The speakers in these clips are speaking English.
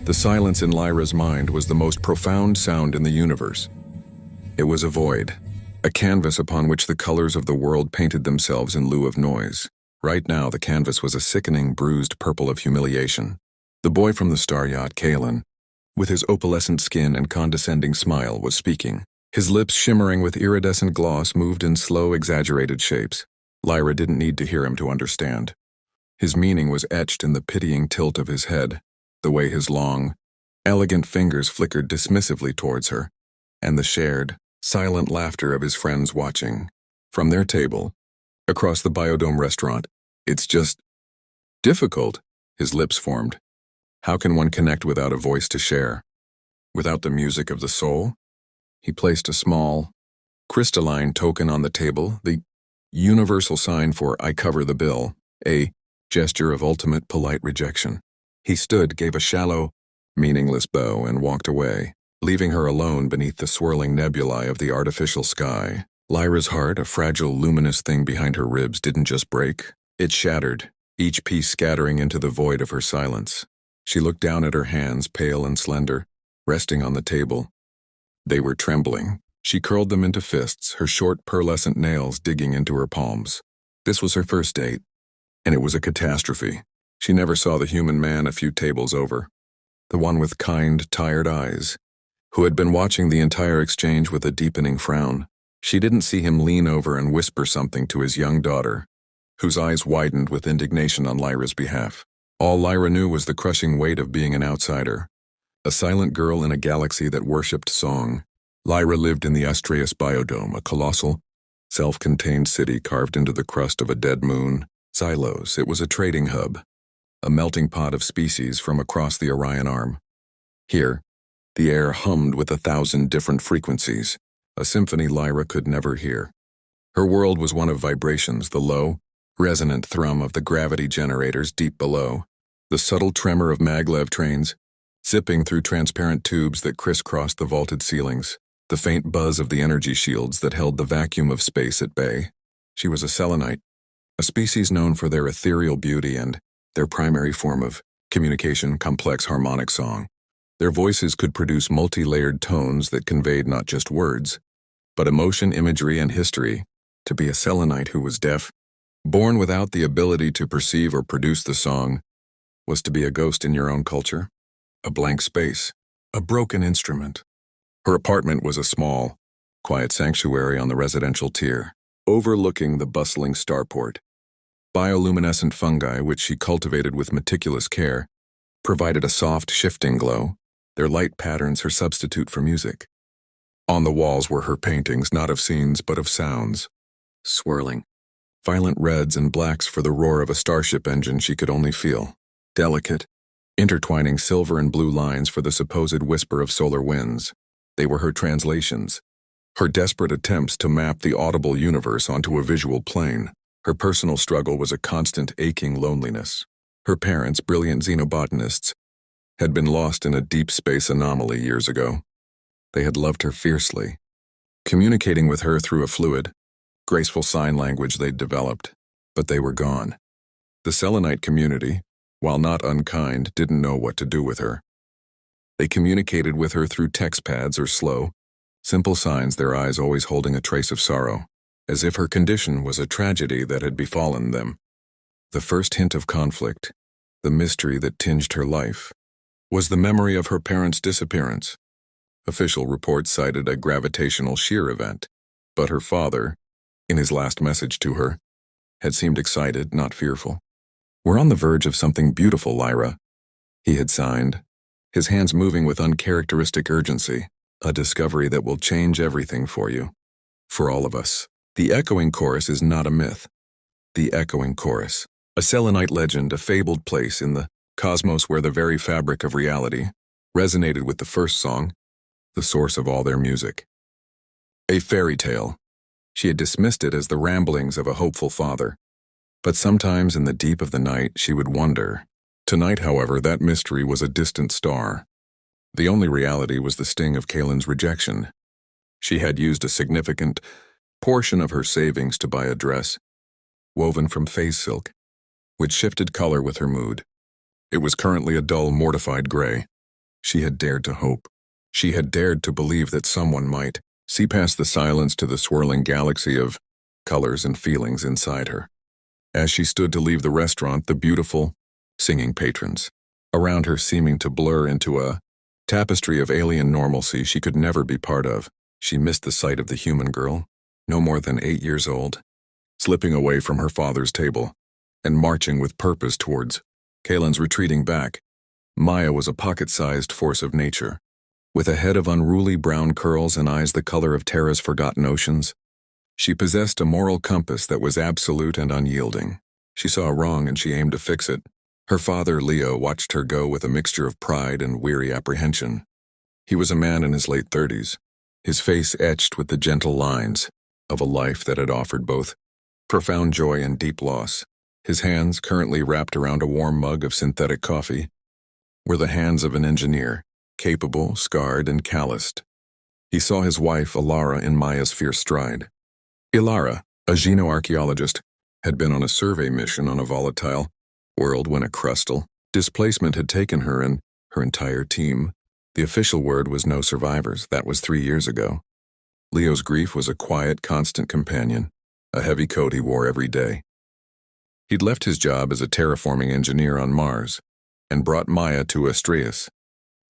The silence in Lyra's mind was the most profound sound in the universe. It was a void, a canvas upon which the colors of the world painted themselves in lieu of noise. Right now, the canvas was a sickening, bruised purple of humiliation. The boy from the star yacht, Kalen, with his opalescent skin and condescending smile, was speaking. His lips, shimmering with iridescent gloss, moved in slow, exaggerated shapes. Lyra didn't need to hear him to understand. His meaning was etched in the pitying tilt of his head, the way his long, elegant fingers flickered dismissively towards her, and the shared, silent laughter of his friends watching. From their table, across the Biodome restaurant, "It's just difficult," his lips formed. "How can one connect without a voice to share? Without the music of the soul?" He placed a small, crystalline token on the table, the universal sign for "I cover the bill," a gesture of ultimate polite rejection. He stood, gave a shallow, meaningless bow, and walked away, leaving her alone beneath the swirling nebulae of the artificial sky. Lyra's heart, a fragile, luminous thing behind her ribs, didn't just break. It shattered, each piece scattering into the void of her silence. She looked down at her hands, pale and slender, resting on the table. They were trembling. She curled them into fists, her short, pearlescent nails digging into her palms. This was her first date, and it was a catastrophe. She never saw the human man a few tables over, the one with kind, tired eyes, who had been watching the entire exchange with a deepening frown. She didn't see him lean over and whisper something to his young daughter, whose eyes widened with indignation on Lyra's behalf. All Lyra knew was the crushing weight of being an outsider, a silent girl in a galaxy that worshipped song. Lyra lived in the Astreus Biodome, a colossal, self-contained city carved into the crust of a dead moon. Xylos, it was a trading hub, a melting pot of species from across the Orion Arm. Here, the air hummed with 1,000 different frequencies, a symphony Lyra could never hear. Her world was one of vibrations, the low, resonant thrum of the gravity generators deep below, the subtle tremor of maglev trains zipping through transparent tubes that crisscrossed the vaulted ceilings, the faint buzz of the energy shields that held the vacuum of space at bay. She was a selenite, a species known for their ethereal beauty and their primary form of communication, complex harmonic song. Their voices could produce multi-layered tones that conveyed not just words, but emotion, imagery, and history. To be a selenite who was deaf, born without the ability to perceive or produce the song, was to be a ghost in your own culture, a blank space, a broken instrument. Her apartment was a small, quiet sanctuary on the residential tier, overlooking the bustling starport. Bioluminescent fungi, which she cultivated with meticulous care, provided a soft, shifting glow, their light patterns her substitute for music. On the walls were her paintings, not of scenes but of sounds, swirling, violent reds and blacks for the roar of a starship engine she could only feel, delicate, intertwining silver and blue lines for the supposed whisper of solar winds. They were her translations, her desperate attempts to map the audible universe onto a visual plane. Her personal struggle was a constant aching loneliness. Her parents, brilliant xenobotanists, had been lost in a deep space anomaly years ago. They had loved her fiercely, communicating with her through a fluid, graceful sign language they'd developed, but they were gone. The selenite community, while not unkind, didn't know what to do with her. They communicated with her through text pads or slow, simple signs, their eyes always holding a trace of sorrow, as if her condition was a tragedy that had befallen them. The first hint of conflict, the mystery that tinged her life, was the memory of her parents' disappearance. Official reports cited a gravitational shear event, but her father, in his last message to her, had seemed excited, not fearful. "We're on the verge of something beautiful, Lyra," he had signed, his hands moving with uncharacteristic urgency, "a discovery that will change everything for you, for all of us." The echoing chorus is not a myth. The echoing chorus, a selenite legend, a fabled place in the cosmos where the very fabric of reality resonated with the first song, the source of all their music. A fairy tale. She had dismissed it as the ramblings of a hopeful father, but sometimes in the deep of the night she would wonder. Tonight, however, that mystery was a distant star. The only reality was the sting of Kalen's rejection. She had used a significant portion of her savings to buy a dress, woven from phase silk, which shifted color with her mood. It was currently a dull, mortified gray, She had dared to hope. She had dared to believe that someone might see past the silence to the swirling galaxy of colors and feelings inside her. As she stood to leave the restaurant, the beautiful, singing patrons around her seeming to blur into a tapestry of alien normalcy she could never be part of. She missed the sight of the human girl, no more than 8 years old, slipping away from her father's table and marching with purpose towards Kalen's retreating back. Maya was a pocket-sized force of nature, with a head of unruly brown curls and eyes the color of Terra's forgotten oceans. She possessed a moral compass that was absolute and unyielding. She saw a wrong and she aimed to fix it. Her father, Leo, watched her go with a mixture of pride and weary apprehension. He was a man in his late 30s, his face etched with the gentle lines of a life that had offered both profound joy and deep loss. His hands, currently wrapped around a warm mug of synthetic coffee, were the hands of an engineer, capable, scarred, and calloused. He saw his wife, Ilara, in Maya's fierce stride. Ilara, a xenoarchaeologist, had been on a survey mission on a volatile world when a crustal displacement had taken her and her entire team. The official word was no survivors. That was 3 years ago. Leo's grief was a quiet, constant companion, a heavy coat he wore every day. He'd left his job as a terraforming engineer on Mars and brought Maya to Astraeus,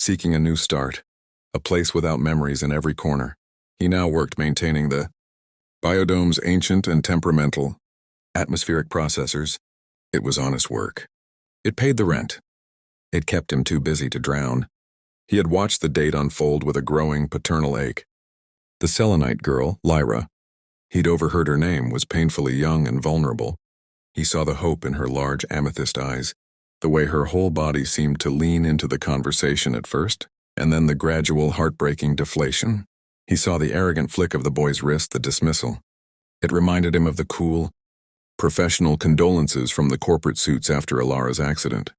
seeking a new start, a place without memories in every corner. He now worked maintaining the biodome's ancient and temperamental atmospheric processors. It was honest work. It paid the rent. It kept him too busy to drown. He had watched the date unfold with a growing paternal ache. The Selenite girl, Lyra, he'd overheard her name, was painfully young and vulnerable. He saw the hope in her large amethyst eyes, the way her whole body seemed to lean into the conversation at first, and then the gradual heartbreaking deflation. He saw the arrogant flick of the boy's wrist, the dismissal. It reminded him of the cool, professional condolences from the corporate suits after Ilara's accident.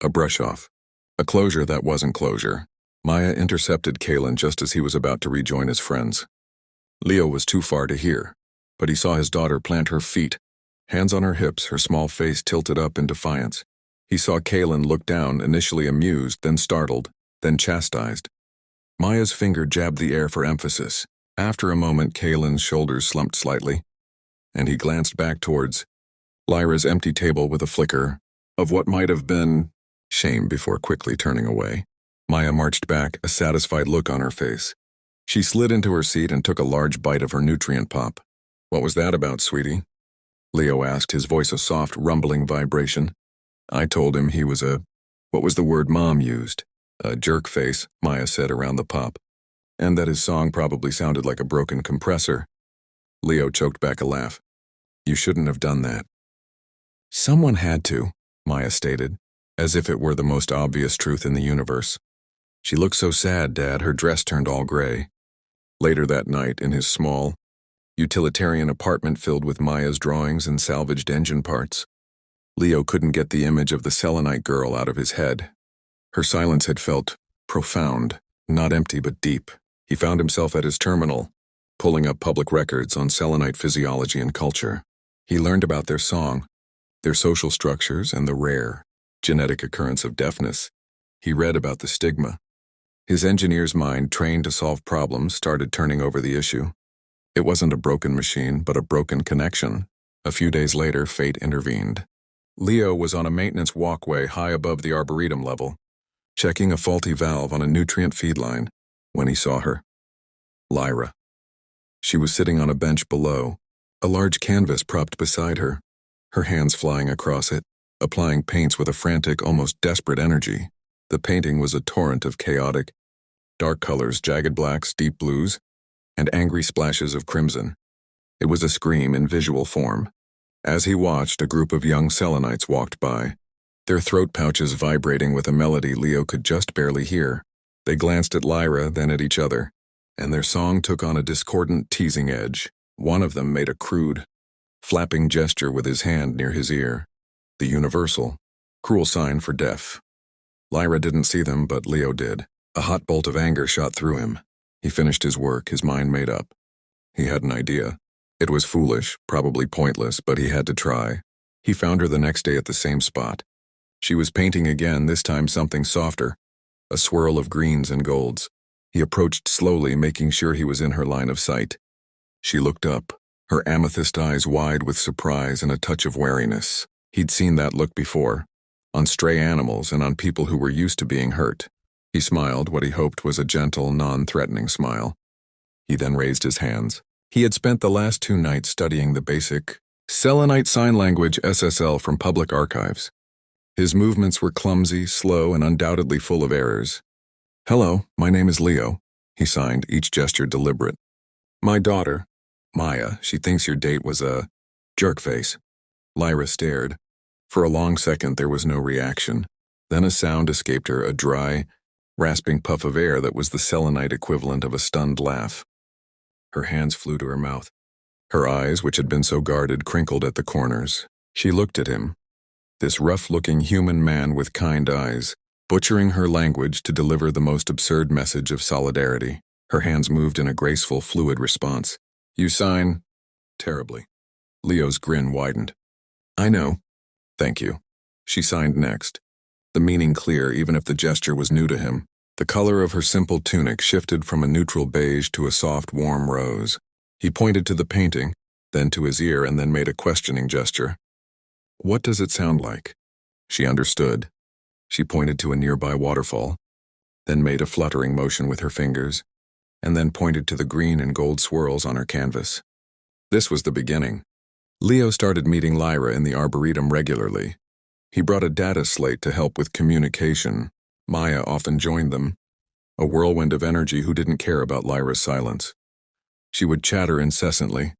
A brush-off. A closure that wasn't closure. Maya intercepted Kalen just as he was about to rejoin his friends. Leo was too far to hear, but he saw his daughter plant her feet, hands on her hips, her small face tilted up in defiance. He saw Kalen look down, initially amused, then startled, then chastised. Maya's finger jabbed the air for emphasis. After a moment, Kalen's shoulders slumped slightly, and he glanced back towards Lyra's empty table with a flicker of what might have been shame before quickly turning away. Maya marched back, a satisfied look on her face. She slid into her seat and took a large bite of her nutrient pop. "What was that about, sweetie?" Leo asked, his voice a soft, rumbling vibration. "I told him he was what was the word Mom used? A jerk face," Maya said around the pop. "And that his song probably sounded like a broken compressor." Leo choked back a laugh. "You shouldn't have done that." "Someone had to," Maya stated, as if it were the most obvious truth in the universe. "She looked so sad, Dad, her dress turned all gray." Later that night, in his small, utilitarian apartment filled with Maya's drawings and salvaged engine parts, Leo couldn't get the image of the Selenite girl out of his head. Her silence had felt profound, not empty but deep. He found himself at his terminal, pulling up public records on Selenite physiology and culture. He learned about their song, their social structures, and the rare, genetic occurrence of deafness. He read about the stigma. His engineer's mind, trained to solve problems, started turning over the issue. It wasn't a broken machine, but a broken connection. A few days later, fate intervened. Leo was on a maintenance walkway high above the arboretum level, checking a faulty valve on a nutrient feed line, when he saw her. Lyra. She was sitting on a bench below, a large canvas propped beside her, her hands flying across it, applying paints with a frantic, almost desperate energy. The painting was a torrent of chaotic, dark colors, jagged blacks, deep blues, and angry splashes of crimson. It was a scream in visual form. As he watched, a group of young Selenites walked by, their throat pouches vibrating with a melody Leo could just barely hear. They glanced at Lyra, then at each other, and their song took on a discordant, teasing edge. One of them made a crude, flapping gesture with his hand near his ear, the universal, cruel sign for death. Lyra didn't see them, but Leo did. A hot bolt of anger shot through him. He finished his work, his mind made up. He had an idea. It was foolish, probably pointless, but he had to try. He found her the next day at the same spot. She was painting again, this time something softer, a swirl of greens and golds. He approached slowly, making sure he was in her line of sight. She looked up, her amethyst eyes wide with surprise and a touch of wariness. He'd seen that look before, on stray animals and on people who were used to being hurt. He smiled, what he hoped was a gentle, non-threatening smile. He then raised his hands. He had spent the last 2 nights studying the basic Selenite Sign Language SSL from public archives. His movements were clumsy, slow, and undoubtedly full of errors. "Hello, my name is Leo," he signed, each gesture deliberate. "My daughter, Maya, she thinks your date was a jerkface." Lyra stared. For a long second there was no reaction. Then a sound escaped her, a dry, rasping puff of air that was the Selenite equivalent of a stunned laugh. Her hands flew to her mouth. Her eyes, which had been so guarded, crinkled at the corners. She looked at him, this rough-looking human man with kind eyes, butchering her language to deliver the most absurd message of solidarity. Her hands moved in a graceful, fluid response. "You sign terribly." Leo's grin widened. "I know. Thank you." She signed next, the meaning clear even if the gesture was new to him. The color of her simple tunic shifted from a neutral beige to a soft, warm rose. He pointed to the painting, then to his ear, and then made a questioning gesture. "What does it sound like?" She understood. She pointed to a nearby waterfall, then made a fluttering motion with her fingers, and then pointed to the green and gold swirls on her canvas. This was the beginning. Leo started meeting Lyra in the Arboretum regularly. He brought a data slate to help with communication. Maya often joined them, a whirlwind of energy who didn't care about Lyra's silence. She would chatter incessantly,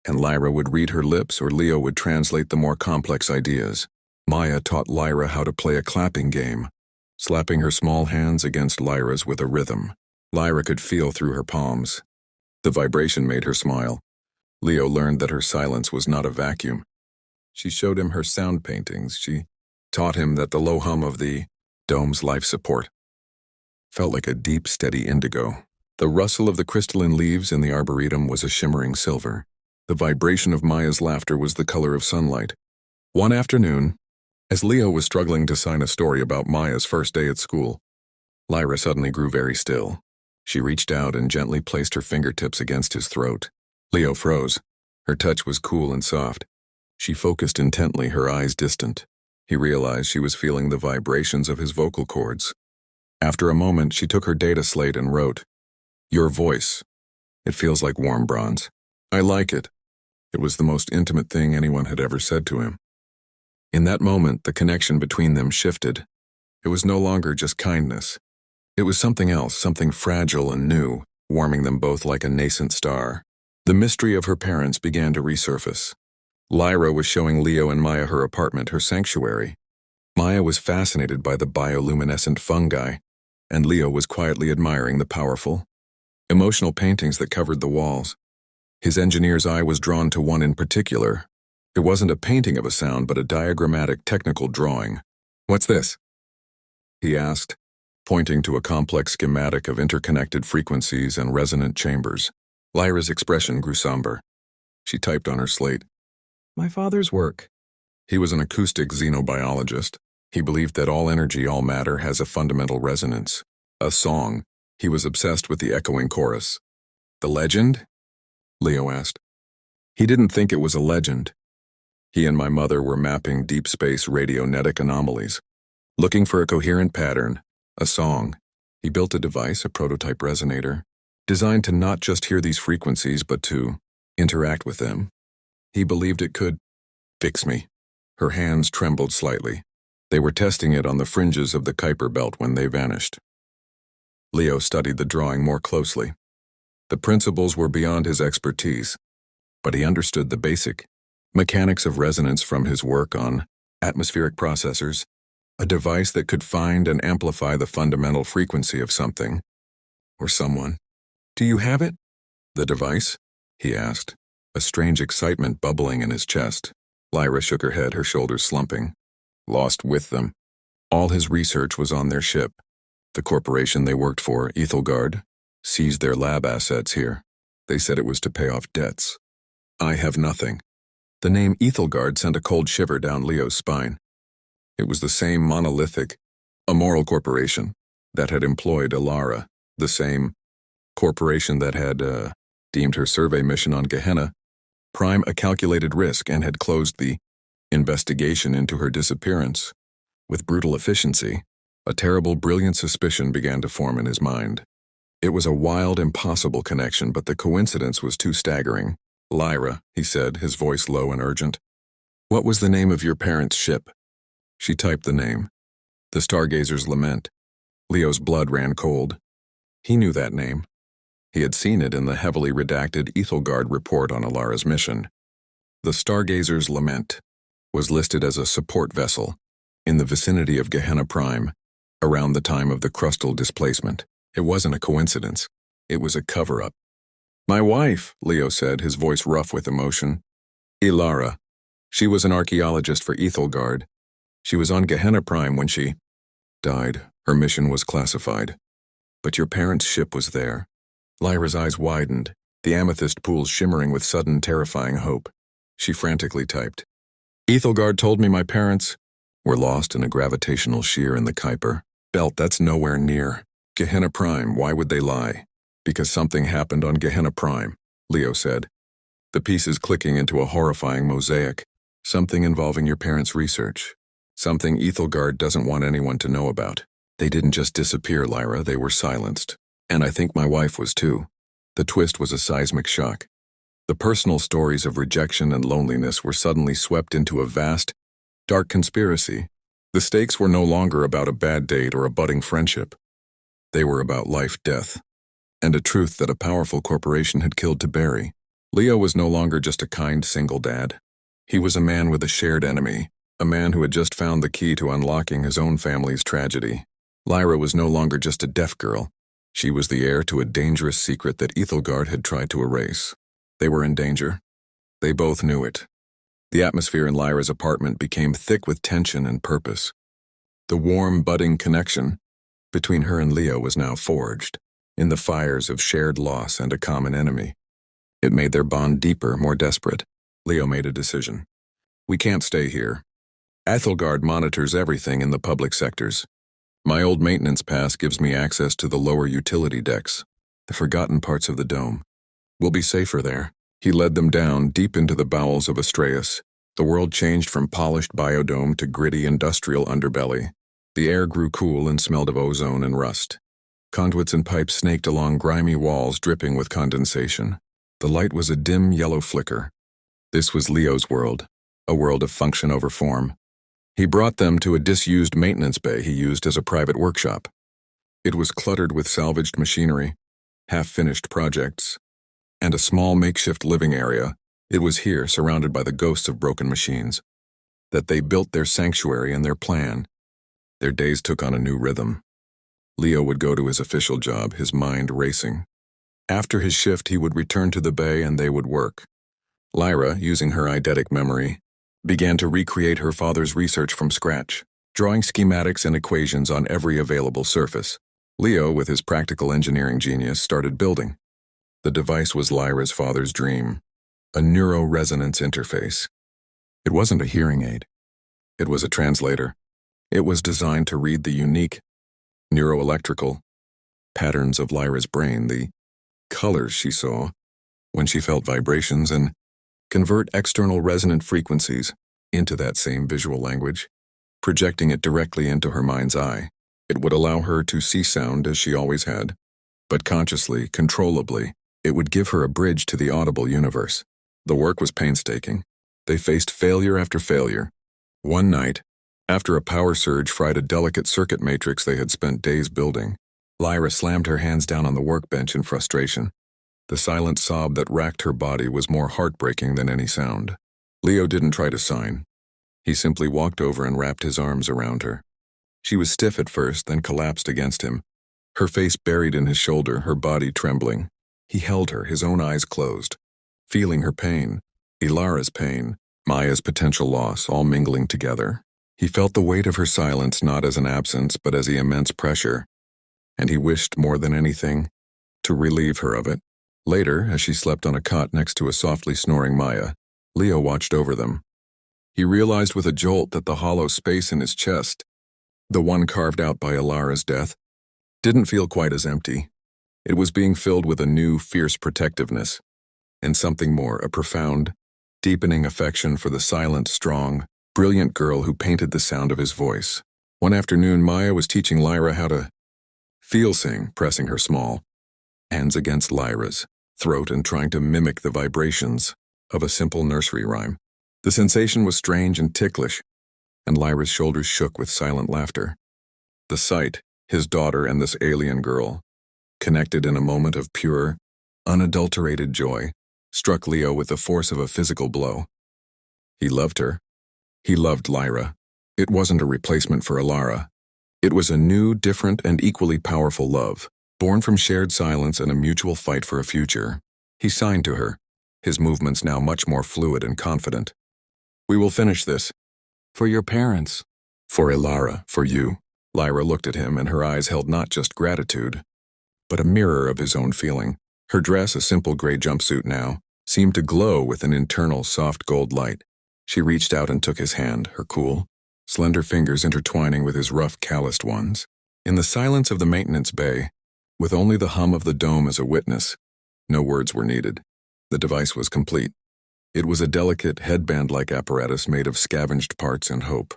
and Lyra would read her lips or Leo would translate the more complex ideas. Maya taught Lyra how to play a clapping game, slapping her small hands against Lyra's with a rhythm. Lyra could feel through her palms. The vibration made her smile. Leo learned that her silence was not a vacuum. She showed him her sound paintings. She taught him that the low hum of the dome's life support felt like a deep, steady indigo. The rustle of the crystalline leaves in the arboretum was a shimmering silver. The vibration of Maya's laughter was the color of sunlight. One afternoon, as Leo was struggling to sign a story about Maya's first day at school, Lyra suddenly grew very still. She reached out and gently placed her fingertips against his throat. Leo froze. Her touch was cool and soft. She focused intently, her eyes distant. He realized she was feeling the vibrations of his vocal cords. After a moment, she took her data slate and wrote, "Your voice. It feels like warm bronze. I like it." It was the most intimate thing anyone had ever said to him. In that moment, the connection between them shifted. It was no longer just kindness. It was something else, something fragile and new, warming them both like a nascent star. The mystery of her parents began to resurface. Lyra was showing Leo and Maya her apartment, her sanctuary. Maya was fascinated by the bioluminescent fungi, and Leo was quietly admiring the powerful, emotional paintings that covered the walls. His engineer's eye was drawn to one in particular. It wasn't a painting of a sound, but a diagrammatic technical drawing. "What's this?" he asked, pointing to a complex schematic of interconnected frequencies and resonant chambers. Lyra's expression grew somber. She typed on her slate, "My father's work." He was an acoustic xenobiologist. He believed that all energy, all matter, has a fundamental resonance, a song. He was obsessed with the echoing chorus. "The legend?" Leo asked. He didn't think it was a legend. He and my mother were mapping deep space radionetic anomalies, looking for a coherent pattern, a song. He built a device, a prototype resonator, designed to not just hear these frequencies, but to interact with them. He believed it could fix me. Her hands trembled slightly. They were testing it on the fringes of the Kuiper belt when they vanished. Leo studied the drawing more closely. The principles were beyond his expertise, but he understood the basic mechanics of resonance from his work on atmospheric processors, a device that could find and amplify the fundamental frequency of something or someone. "Do you have it?" "The device?" he asked, a strange excitement bubbling in his chest. Lyra shook her head, her shoulders slumping. "Lost with them. All his research was on their ship. The corporation they worked for, Ethelgard, seized their lab assets here. They said it was to pay off debts. I have nothing." The name Ethelgard sent a cold shiver down Leo's spine. It was the same monolithic, immoral corporation. that had employed Alara, the same corporation that had deemed her survey mission on Gehenna Prime a calculated risk and had closed the investigation into her disappearance. With brutal efficiency, a terrible, brilliant suspicion began to form in his mind. It was a wild, impossible connection, but the coincidence was too staggering. "Lyra," he said, his voice low and urgent. "What was the name of your parents' ship?" She typed the name. The Stargazer's Lament. Leo's blood ran cold. He knew that name. He had seen it in the heavily redacted Ethelgard report on Alara's mission. The Stargazer's Lament was listed as a support vessel in the vicinity of Gehenna Prime around the time of the crustal displacement. It wasn't a coincidence. It was a cover-up. "My wife," Leo said, his voice rough with emotion. "Ilara. She was an archaeologist for Ethelgard. She was on Gehenna Prime when she died. Her mission was classified. But your parents' ship was there." Lyra's eyes widened, the amethyst pools shimmering with sudden, terrifying hope. She frantically typed. "Ethelgard told me my parents were lost in a gravitational shear in the Kuiper belt that's nowhere near Gehenna Prime. Why would they lie?" "Because something happened on Gehenna Prime," Leo said, the pieces clicking into a horrifying mosaic. "Something involving your parents' research. Something Ethelgard doesn't want anyone to know about. They didn't just disappear, Lyra, they were silenced. And I think my wife was too." The twist was a seismic shock. The personal stories of rejection and loneliness were suddenly swept into a vast, dark conspiracy. The stakes were no longer about a bad date or a budding friendship. They were about life, death, and a truth that a powerful corporation had killed to bury. Leo was no longer just a kind single dad. He was a man with a shared enemy, a man who had just found the key to unlocking his own family's tragedy. Lyra was no longer just a deaf girl. She was the heir to a dangerous secret that Ethelgard had tried to erase. They were in danger. They both knew it. The atmosphere in Lyra's apartment became thick with tension and purpose. The warm, budding connection between her and Leo was now forged in the fires of shared loss and a common enemy. It made their bond deeper, more desperate. Leo made a decision. "We can't stay here. Ethelgard monitors everything in the public sectors. My old maintenance pass gives me access to the lower utility decks, the forgotten parts of the dome. We'll be safer there." He led them down deep into the bowels of Astraeus. The world changed from polished biodome to gritty industrial underbelly. The air grew cool and smelled of ozone and rust. Conduits and pipes snaked along grimy walls dripping with condensation. The light was a dim yellow flicker. This was Leo's world, a world of function over form. He brought them to a disused maintenance bay he used as a private workshop. It was cluttered with salvaged machinery, half-finished projects, and a small makeshift living area. It was here, surrounded by the ghosts of broken machines, that they built their sanctuary and their plan. Their days took on a new rhythm. Leo would go to his official job, his mind racing. After his shift, he would return to the bay and they would work. Lyra, using her eidetic memory, began to recreate her father's research from scratch, drawing schematics and equations on every available surface. Leo, with his practical engineering genius, started building. The device was Lyra's father's dream, a neuro-resonance interface. It wasn't a hearing aid. It was a translator. It was designed to read the unique, neuroelectrical patterns of Lyra's brain, the colors she saw when she felt vibrations, and convert external resonant frequencies into that same visual language, projecting it directly into her mind's eye. It would allow her to see sound as she always had, but consciously, controllably. It would give her a bridge to the audible universe. The work was painstaking. They faced failure after failure. One night, after a power surge fried a delicate circuit matrix they had spent days building, Lyra slammed her hands down on the workbench in frustration. The silent sob that racked her body was more heartbreaking than any sound. Leo didn't try to sign. He simply walked over and wrapped his arms around her. She was stiff at first, then collapsed against him, her face buried in his shoulder, her body trembling. He held her, his own eyes closed, feeling her pain, Ilara's pain, Maya's potential loss, all mingling together. He felt the weight of her silence not as an absence, but as the immense pressure, and he wished more than anything to relieve her of it. Later, as she slept on a cot next to a softly snoring Maya, Leo watched over them. He realized with a jolt that the hollow space in his chest, the one carved out by Ilara's death, didn't feel quite as empty. It was being filled with a new, fierce protectiveness, and something more, a profound, deepening affection for the silent, strong, brilliant girl who painted the sound of his voice. One afternoon, Maya was teaching Lyra how to feel-sing, pressing her small hands against Lyra's throat and trying to mimic the vibrations of a simple nursery rhyme. The sensation was strange and ticklish, and Lyra's shoulders shook with silent laughter. The sight, his daughter and this alien girl, connected in a moment of pure, unadulterated joy, struck Leo with the force of a physical blow. He loved her. He loved Lyra. It wasn't a replacement for Alara. It was a new, different, and equally powerful love, born from shared silence and a mutual fight for a future. He signed to her, his movements now much more fluid and confident. "We will finish this. For your parents. For Alara, for you." Lyra looked at him, and her eyes held not just gratitude, but a mirror of his own feeling. Her dress, a simple gray jumpsuit now, seemed to glow with an internal soft gold light. She reached out and took his hand, her cool, slender fingers intertwining with his rough, calloused ones. In the silence of the maintenance bay, with only the hum of the dome as a witness, no words were needed. The device was complete. It was a delicate, headband-like apparatus made of scavenged parts and hope.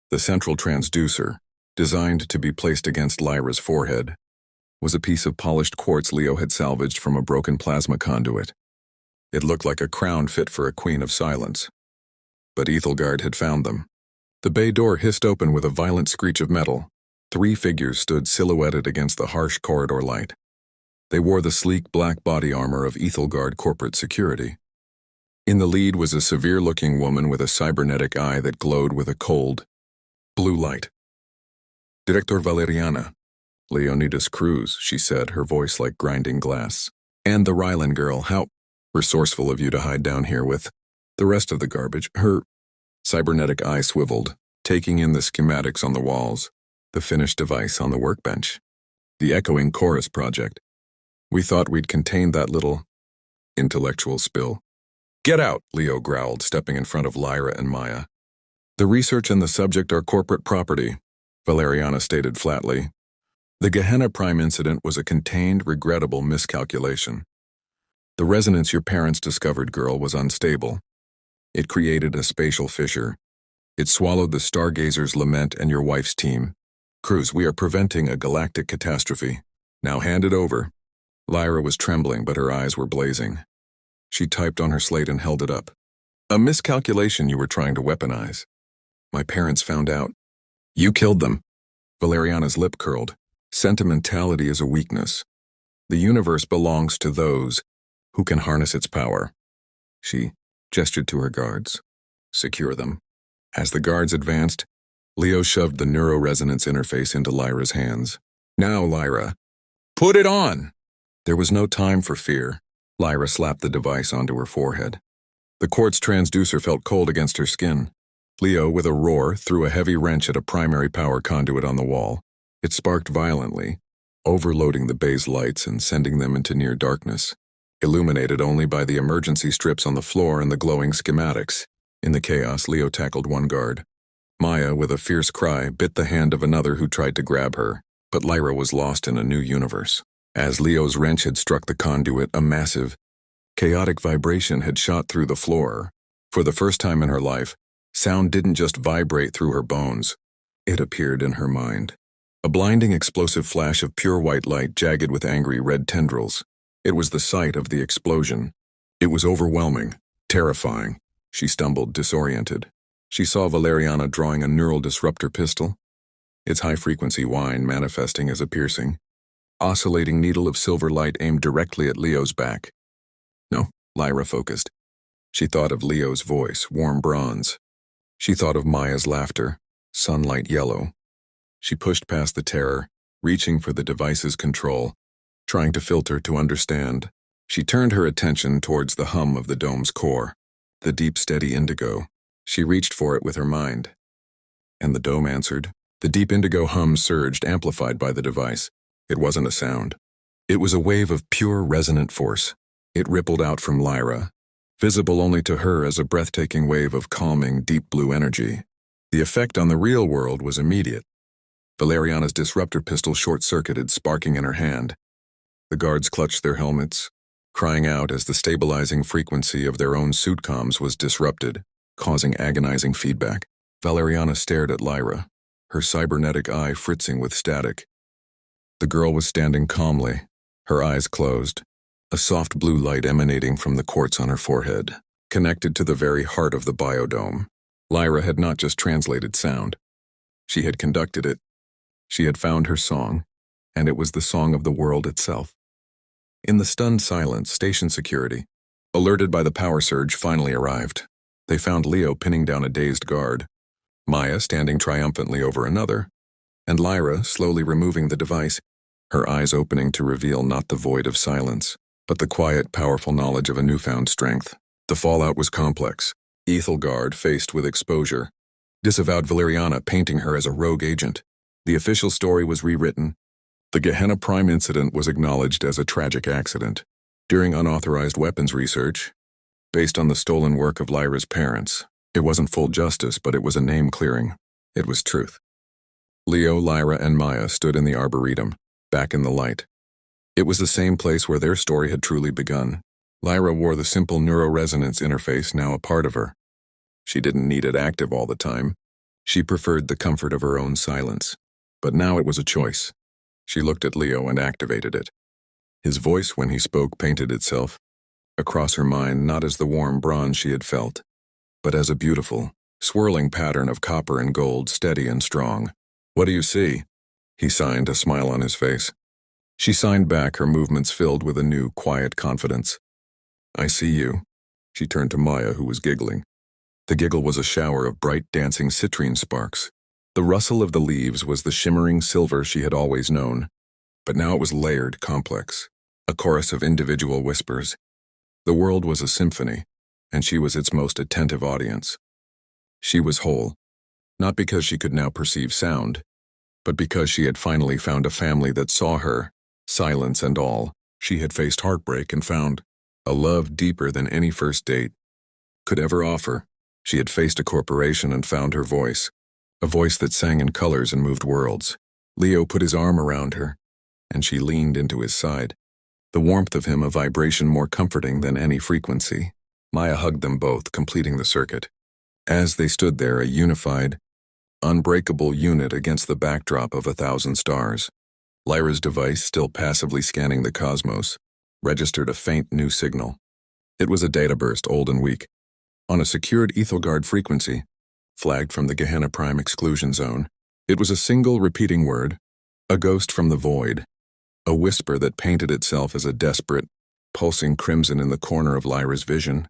The central transducer, designed to be placed against Lyra's forehead, was a piece of polished quartz Leo had salvaged from a broken plasma conduit. It looked like a crown fit for a queen of silence. But Ethelgard had found them. The bay door hissed open with a violent screech of metal. 3 figures stood silhouetted against the harsh corridor light. They wore the sleek black body armor of Ethelgard corporate security. In the lead was a severe-looking woman with a cybernetic eye that glowed with a cold, blue light. "Director Valeriana, Leonidas Cruz," she said, her voice like grinding glass. "And the Rylan girl, how resourceful of you to hide down here with the rest of the garbage." Her cybernetic eye swiveled, taking in the schematics on the walls, the finished device on the workbench. The echoing chorus project. "We thought we'd contain that little intellectual spill." "Get out," Leo growled, stepping in front of Lyra and Maya. "The research and the subject are corporate property," Valeriana stated flatly. The Gehenna Prime incident was a contained, regrettable miscalculation. The resonance your parents discovered, girl, was unstable. It created a spatial fissure. It swallowed the Stargazer's lament and your wife's team. "Cruz, we are preventing a galactic catastrophe. Now hand it over." Lyra was trembling, but her eyes were blazing. She typed on her slate and held it up. "A miscalculation you were trying to weaponize. My parents found out. You killed them." Valeriana's lip curled. "Sentimentality is a weakness. The universe belongs to those who can harness its power." She gestured to her guards. "Secure them." As the guards advanced, Leo shoved the neuroresonance interface into Lyra's hands. "Now, Lyra, put it on!" There was no time for fear. Lyra slapped the device onto her forehead. The quartz transducer felt cold against her skin. Leo, with a roar, threw a heavy wrench at a primary power conduit on the wall. It sparked violently, overloading the bay's lights and sending them into near darkness, illuminated only by the emergency strips on the floor and the glowing schematics. In the chaos, Leo tackled one guard. Maya, with a fierce cry, bit the hand of another who tried to grab her, but Lyra was lost in a new universe. As Leo's wrench had struck the conduit, a massive, chaotic vibration had shot through the floor. For the first time in her life, sound didn't just vibrate through her bones. It appeared in her mind. A blinding explosive flash of pure white light jagged with angry red tendrils. It was the sight of the explosion. It was overwhelming, terrifying. She stumbled, disoriented. She saw Valeriana drawing a neural disruptor pistol, its high-frequency whine manifesting as a piercing, oscillating needle of silver light aimed directly at Leo's back. No, Lyra focused. She thought of Leo's voice, warm bronze. She thought of Maya's laughter, sunlight yellow. She pushed past the terror, reaching for the device's control, trying to filter to understand. She turned her attention towards the hum of the dome's core, the deep, steady indigo. She reached for it with her mind. And the dome answered. The deep indigo hum surged, amplified by the device. It wasn't a sound. It was a wave of pure resonant force. It rippled out from Lyra, visible only to her as a breathtaking wave of calming, deep blue energy. The effect on the real world was immediate. Valeriana's disruptor pistol short-circuited, sparking in her hand. The guards clutched their helmets, crying out as the stabilizing frequency of their own suit comms was disrupted, causing agonizing feedback. Valeriana stared at Lyra, her cybernetic eye fritzing with static. The girl was standing calmly, her eyes closed, a soft blue light emanating from the quartz on her forehead, connected to the very heart of the biodome. Lyra had not just translated sound. She had conducted it. She had found her song, and it was the song of the world itself. In the stunned silence, station security, alerted by the power surge, finally arrived. They found Leo pinning down a dazed guard, Maya standing triumphantly over another, and Lyra slowly removing the device, her eyes opening to reveal not the void of silence, but the quiet, powerful knowledge of a newfound strength. The fallout was complex. Ethelgard, faced with exposure, disavowed Valeriana, painting her as a rogue agent. The official story was rewritten. The Gehenna Prime incident was acknowledged as a tragic accident during unauthorized weapons research, based on the stolen work of Lyra's parents. It wasn't full justice, but it was a name clearing. It was truth. Leo, Lyra, and Maya stood in the Arboretum, back in the light. It was the same place where their story had truly begun. Lyra wore the simple neuroresonance interface now a part of her. She didn't need it active all the time. She preferred the comfort of her own silence. But now it was a choice. She looked at Leo and activated it. His voice, when he spoke, painted itself across her mind, not as the warm bronze she had felt, but as a beautiful, swirling pattern of copper and gold, steady and strong. "What do you see?" He signed, a smile on his face. She signed back, her movements filled with a new, quiet confidence. "I see you." She turned to Maya, who was giggling. The giggle was a shower of bright, dancing citrine sparks. The rustle of the leaves was the shimmering silver she had always known, but now it was layered, complex, a chorus of individual whispers. The world was a symphony, and she was its most attentive audience. She was whole, not because she could now perceive sound, but because she had finally found a family that saw her, silence and all. She had faced heartbreak and found a love deeper than any first date could ever offer. She had faced a corporation and found her voice, a voice that sang in colors and moved worlds. Leo put his arm around her, and she leaned into his side, the warmth of him a vibration more comforting than any frequency. Maya hugged them both, completing the circuit. As they stood there, a unified, unbreakable unit against the backdrop of 1,000 stars. Lyra's device, still passively scanning the cosmos, registered a faint new signal. It was a data burst, old and weak, on a secured Ethelgard frequency, flagged from the Gehenna Prime exclusion zone. It was a single repeating word, a ghost from the void, a whisper that painted itself as a desperate, pulsing crimson in the corner of Lyra's vision.